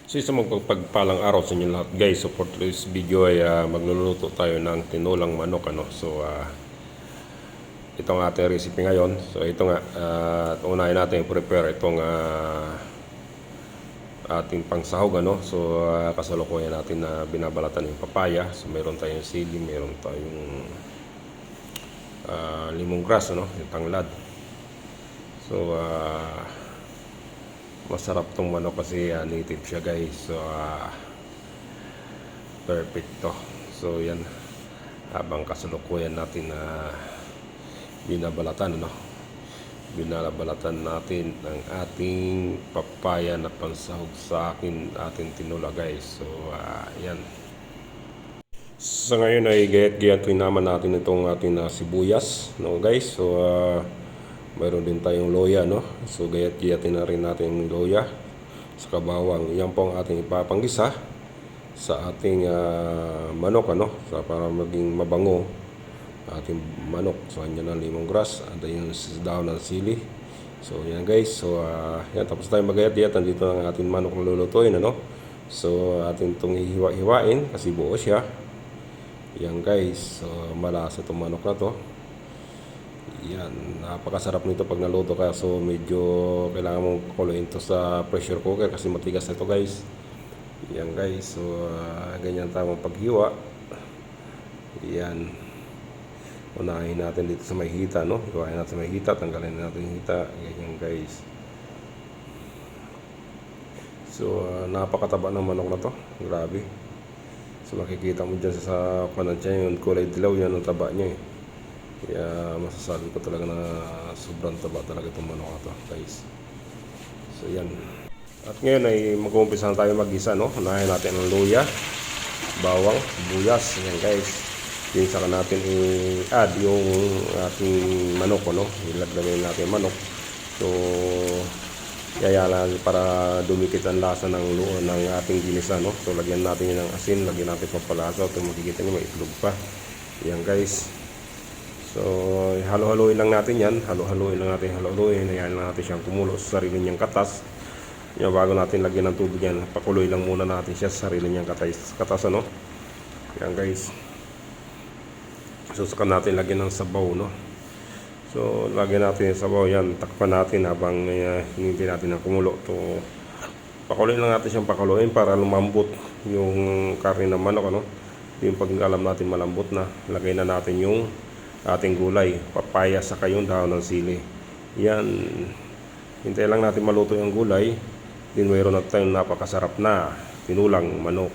So isang magpagpalang araw sa inyo lahat guys. So for today's video ay magluluto tayo ng tinulang manok So ito ang ating recipe ngayon. So ito nga unahin natin i-prepare itong ating pangsahog So kasalukuyan natin na binabalatan yung papaya. So meron tayong sili, meron tayong lemongrass yung tanglad. So masarap tong manok kasi native siya guys. So perfect to. So yan, habang kasalukuyan natin na binabalatan binabalatan natin ang ating papaya na pansahog sa ating tinula guys. So yan. Sa ngayon ay gayat-gayatuin naman natin itong ating sibuyas guys. So mayroon din tayong loya So gayat-gayatin na rin natin yung loya sa kabawang. Yan po ang ating ipapanggisa sa ating manok para maging mabango ating manok. So yan ang lemongrass at yung daon ng sili. So yan guys. So yan, tapos tayo magayat-gayatan. Dito ang ating manok na lulutuin So ating itong hiwa-hiwain kasi buo siya. Yan guys. So malasa itong manok na to. Yan, napakasarap nito pag naluto ka. So medyo kailangan mong kuluin to sa pressure cooker kasi matigas na ito guys. Yan guys. So ganyan tamang paghiwa. Yan, unahin natin dito sa may hita hiwain natin sa may hita, tanggalin natin yung hita. Ganyan guys. So napakataba ng manok na to, grabe. So makikita mo dyan sa panansya yung kulay dilaw, yan ang taba niya Kaya masasabi ko talaga na sobrang taba talaga itong manok na to guys. So yan. At ngayon ay mag-uumpisa na tayo mag-isa Unahin natin ang luya, bawang, sibuyas. Yan guys. Yung saka natin i-add yung ating manok ilagay natin yung manok. So yayala para dumikit ang lasa ng ating ginisa So lagyan natin yun ng asin, lagyan natin pampalasa. Ito makikita nyo may itlog pa. Yan guys. So halo-haluin lang natin yan. Halo-haluin. Hayaan lang natin siyang kumulo sa sarili niyang katas. Yan, bago natin lagyan ng tubig yan, pakuloy lang muna natin siya sa sarili niyang katas Yan guys. So saka natin lagyan ng sabaw So lagyan natin yung sabaw yan. Takpan natin habang hinintay natin ng kumulo. So pakuloy lang natin siyang pakuloyin para lumambot yung karne ng manok Yung pag alam natin malambot na, lagay na natin yung ating gulay, papaya saka yung dahon ng sili. Yan, hintay lang natin maluto yung gulay. Din mayroon na tayong napakasarap na tinulang manok.